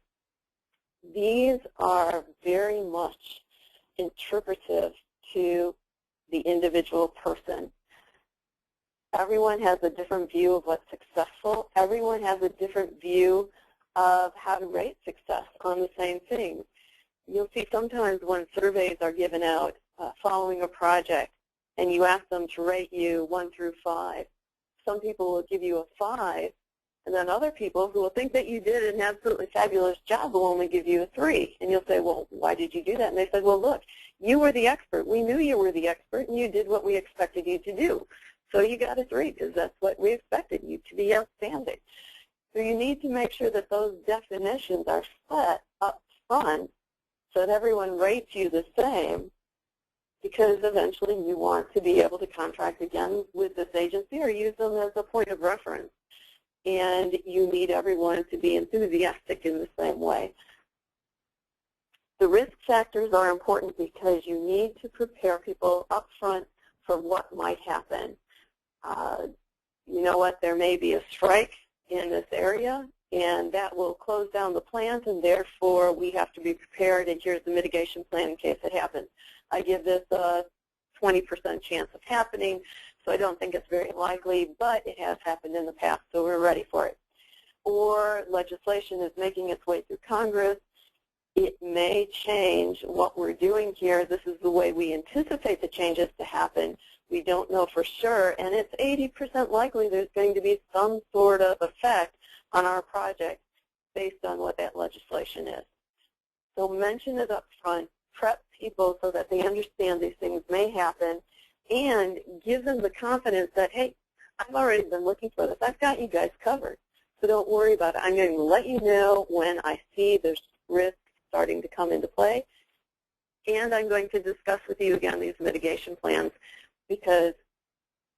these are very much interpretive to the individual person. Everyone has a different view of what's successful. Everyone has a different view of how to rate success on the same thing. You'll see sometimes when surveys are given out following a project and you ask them to rate you 1 through 5, some people will give you a 5, and then other people who will think that you did an absolutely fabulous job will only give you a 3. And you'll say, well, why did you do that? And they said, well, look, you were the expert. We knew you were the expert, and you did what we expected you to do. So you got a 3 because that's what we expected you to be outstanding. So you need to make sure that those definitions are set up front so that everyone rates you the same, because eventually you want to be able to contract again with this agency or use them as a point of reference. And you need everyone to be enthusiastic in the same way. The risk factors are important because you need to prepare people up front for what might happen. You know what, there may be a strike in this area, and that will close down the plant, and therefore we have to be prepared, and here's the mitigation plan in case it happens. I give this a 20% chance of happening, so I don't think it's very likely, but it has happened in the past, so we're ready for it. Or legislation is making its way through Congress. It may change what we're doing here. This is the way we anticipate the changes to happen. We don't know for sure, and it's 80% likely there's going to be some sort of effect on our project based on what that legislation is. So mention it up front, prep people so that they understand these things may happen, and give them the confidence that, hey, I've already been looking for this. I've got you guys covered, so don't worry about it. I'm going to let you know when I see there's risk starting to come into play, and I'm going to discuss with you again these mitigation plans, because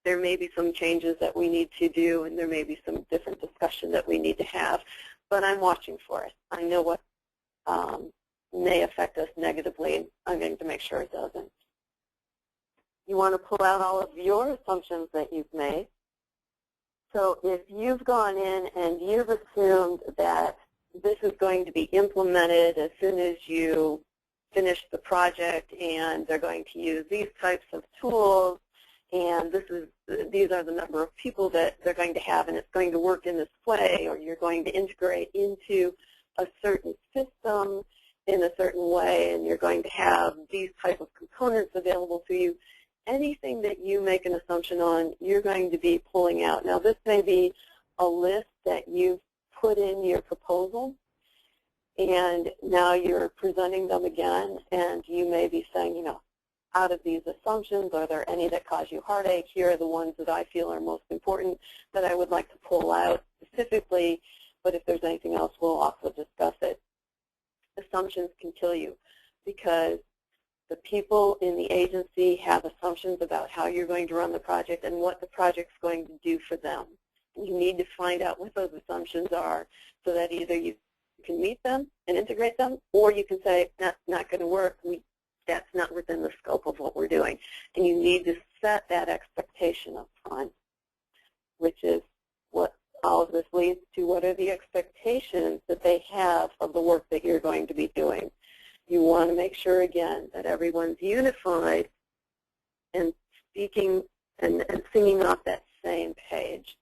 there may be some changes that we need to do, and there may be some different discussion that we need to have, but I'm watching for it. I know what may affect us negatively, and I'm going to make sure it doesn't. You want to pull out all of your assumptions that you've made. So if you've gone in and you've assumed that this is going to be implemented as soon as you finish the project, and they're going to use these types of tools, and these are the number of people that they're going to have, and it's going to work in this way, or you're going to integrate into a certain system in a certain way, and you're going to have these type of components available to you. Anything that you make an assumption on, you're going to be pulling out. Now, this may be a list that you've put in your proposal, and now you're presenting them again, and you may be saying, you know, out of these assumptions, are there any that cause you heartache? Here are the ones that I feel are most important that I would like to pull out specifically, but if there's anything else, we'll also discuss it. Assumptions can kill you because the people in the agency have assumptions about how you're going to run the project and what the project's going to do for them. You need to find out what those assumptions are so that either you can meet them and integrate them, or you can say, that's not going to work. That's not within the scope of what we're doing. And you need to set that expectation up front, which is what all of this leads to. What are the expectations that they have of the work that you're going to be doing? You want to make sure, again, that everyone's unified and speaking and singing off that same page.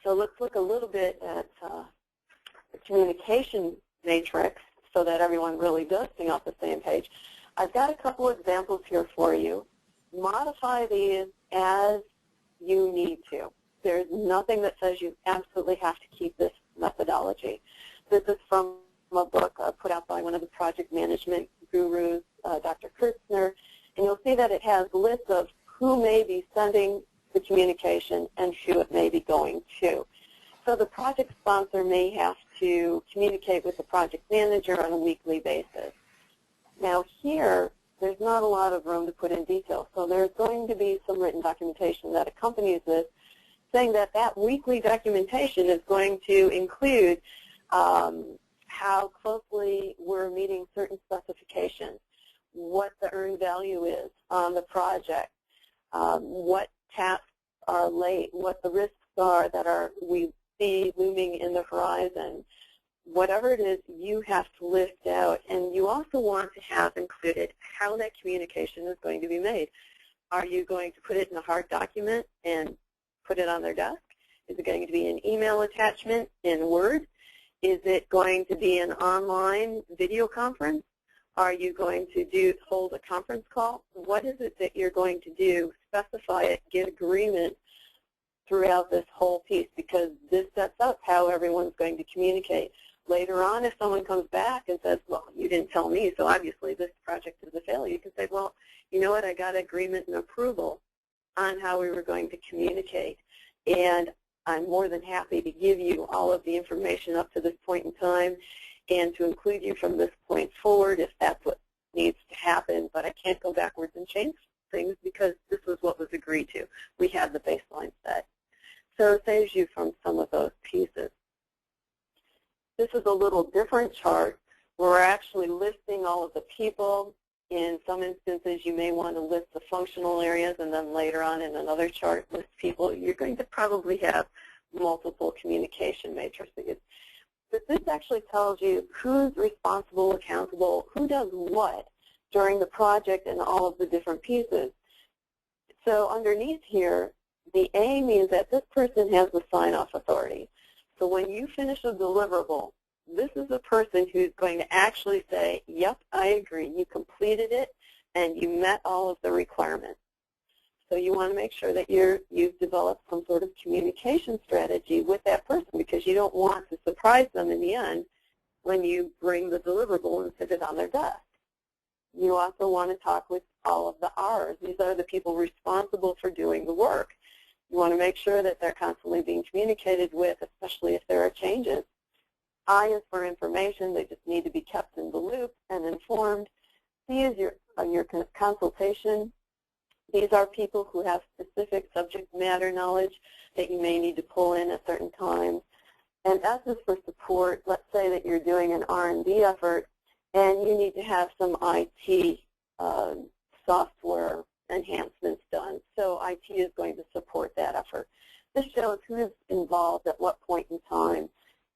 So let's look a little bit at the communication matrix so that everyone really does sing off the same page. I've got a couple examples here for you. Modify these as you need to. There's nothing that says you absolutely have to keep this methodology. This is from a book put out by one of the project management gurus, Dr. Kurtzner, and you'll see that it has lists of who may be sending the communication and who it may be going to. So the project sponsor may have to communicate with the project manager on a weekly basis. Now here, there's not a lot of room to put in detail, so there's going to be some written documentation that accompanies this, saying that that weekly documentation is going to include how closely we're meeting certain specifications, what the earned value is on the project, what tasks are late, what the risks are that we see looming in the horizon. Whatever it is, you have to list out, and you also want to have included how that communication is going to be made. Are you going to put it in a hard document and put it on their desk? Is it going to be an email attachment in Word? Is it going to be an online video conference? Are you going to hold a conference call? What is it that you're going to do? Specify it, get agreement throughout this whole piece, because this sets up how everyone's going to communicate. Later on, if someone comes back and says, well, you didn't tell me, so obviously this project is a failure, you can say, well, you know what, I got agreement and approval on how we were going to communicate, and I'm more than happy to give you all of the information up to this point in time and to include you from this point forward if that's what needs to happen, but I can't go backwards and change things because this was what was agreed to. We had the baseline set. So it saves you from some of those pieces. This is a little different chart where we're actually listing all of the people. In some instances, you may want to list the functional areas, and then later on in another chart, list people. You're going to probably have multiple communication matrices. But this actually tells you who's responsible, accountable, who does what during the project and all of the different pieces. So underneath here, the A means that this person has the sign-off authority. So when you finish a deliverable, this is the person who's going to actually say, yep, I agree, you completed it and you met all of the requirements. So you want to make sure that you've developed some sort of communication strategy with that person, because you don't want to surprise them in the end when you bring the deliverable and sit it on their desk. You also want to talk with all of the R's. These are the people responsible for doing the work. You want to make sure that they're constantly being communicated with, especially if there are changes. I is for information. They just need to be kept in the loop and informed. C is your consultation. These are people who have specific subject matter knowledge that you may need to pull in at certain times. And S is for support. Let's say that you're doing an R&D effort and you need to have some IT software enhancements done. So IT is going to support that effort. This shows who is involved at what point in time,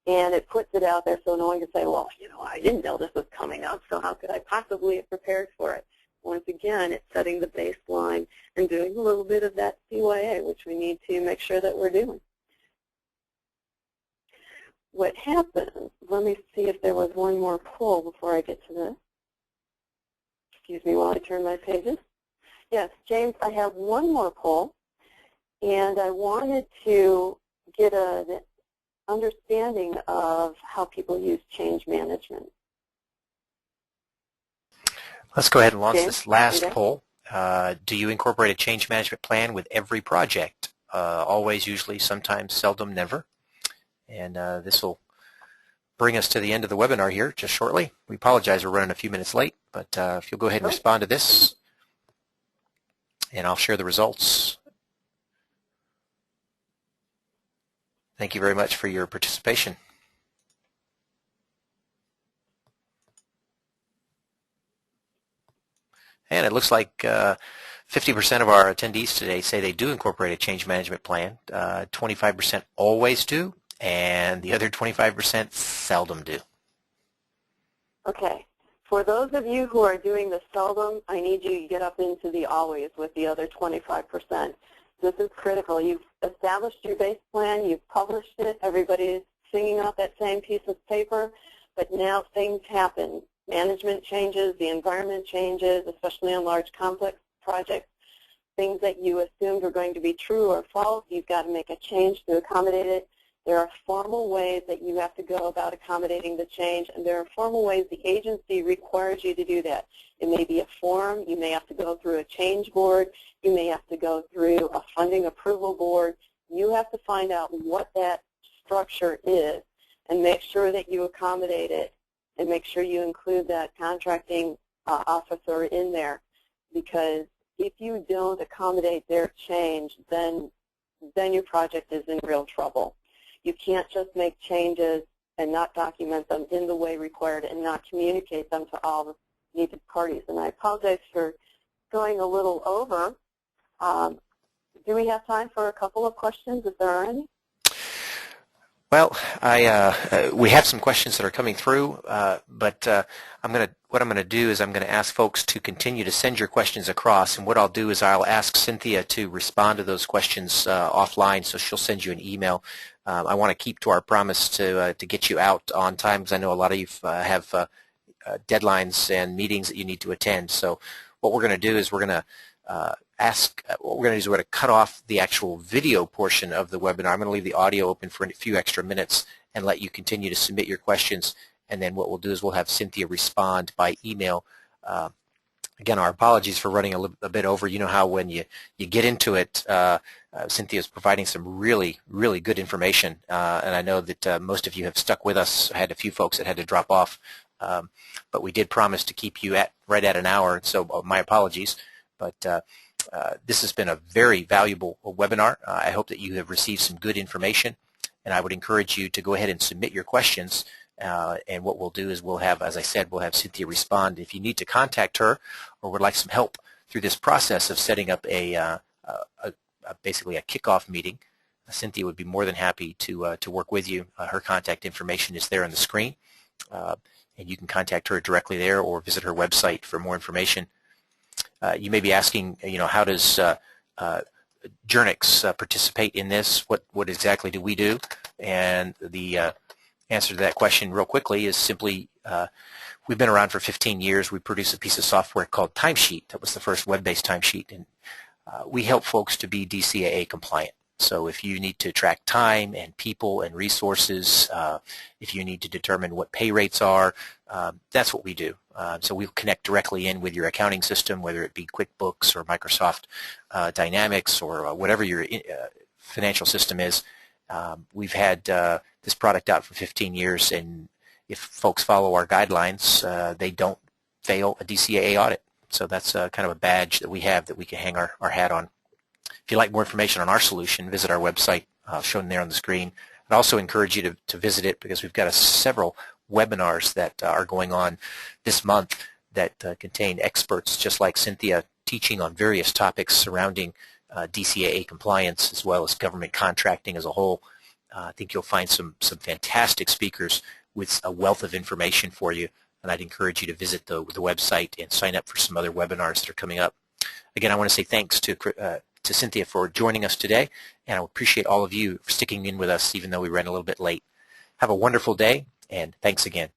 and it puts it out there so no one can say, well, you know, I didn't know this was coming up, so how could I possibly have prepared for it? Once again, it's setting the baseline and doing a little bit of that CYA, which we need to make sure that we're doing. What happens, let me see if there was one more poll before I get to this. Excuse me while I turn my pages. Yes, James, I have one more poll, and I wanted to get an understanding of how people use change management. Let's go ahead and launch James, this last poll. Do you incorporate a change management plan with every project? Always, usually, sometimes, seldom, never. And this will bring us to the end of the webinar here just shortly. We apologize we're running a few minutes late, but if you'll go ahead and respond to this, and I'll share the results. Thank you very much for your participation. And it looks like 50% of our attendees today say they do incorporate a change management plan. 25% always do, and the other 25% seldom do. Okay. For those of you who are doing the seldom, I need you to get up into the always with the other 25%. This is critical. You've established your base plan, you've published it, everybody's singing off that same piece of paper, but now things happen. Management changes, the environment changes, especially on large complex projects. Things that you assumed were going to be true or false, you've got to make a change to accommodate it. There are formal ways that you have to go about accommodating the change, and there are formal ways the agency requires you to do that. It may be a form, you may have to go through a change board, you may have to go through a funding approval board. You have to find out what that structure is and make sure that you accommodate it and make sure you include that contracting officer in there, because if you don't accommodate their change, then your project is in real trouble. You can't just make changes and not document them in the way required and not communicate them to all the needed parties. And I apologize for going a little over. Do we have time for a couple of questions, if there are any? Well, we have some questions that are coming through, but what I'm going to do is I'm going to ask folks to continue to send your questions across, and what I'll do is I'll ask Cynthia to respond to those questions offline, so she'll send you an email. I want to keep to our promise to get you out on time, because I know a lot of you have deadlines and meetings that you need to attend. So what we're going to do is we're going to cut off the actual video portion of the webinar. I'm going to leave the audio open for a few extra minutes and let you continue to submit your questions. And then what we'll do is we'll have Cynthia respond by email. Again, our apologies for running a bit over. You know how when you get into it, Cynthia is providing some really, really good information. And I know that most of you have stuck with us. I had a few folks that had to drop off. But we did promise to keep you right at an hour, so my apologies. But this has been a very valuable webinar. I hope that you have received some good information, and I would encourage you to go ahead and submit your questions. And what we'll do is we'll have, as I said, we'll have Cynthia respond. If you need to contact her or would like some help through this process of setting up basically a kickoff meeting, Cynthia would be more than happy to work with you. Her contact information is there on the screen, and you can contact her directly there or visit her website for more information. You may be asking, how does Journyx participate in this? What exactly do we do? And the answer to that question real quickly is simply we've been around for 15 years. We produce a piece of software called Timesheet. That was the first web-based timesheet, and we help folks to be DCAA compliant. So if you need to track time and people and resources, if you need to determine what pay rates are, that's what we do. So we'll connect directly in with your accounting system, whether it be QuickBooks or Microsoft Dynamics or whatever your financial system is. We've had this product out for 15 years, and if folks follow our guidelines, they don't fail a DCAA audit. So that's kind of a badge that we have that we can hang our hat on. If you'd like more information on our solution, visit our website shown there on the screen. I'd also encourage you to visit it, because we've got several webinars that are going on this month that contain experts just like Cynthia teaching on various topics surrounding DCAA compliance as well as government contracting as a whole. I think you'll find some fantastic speakers with a wealth of information for you, and I'd encourage you to visit the website and sign up for some other webinars that are coming up. Again, I want to say thanks to Cynthia for joining us today, and I appreciate all of you for sticking in with us even though we ran a little bit late. Have a wonderful day, and thanks again.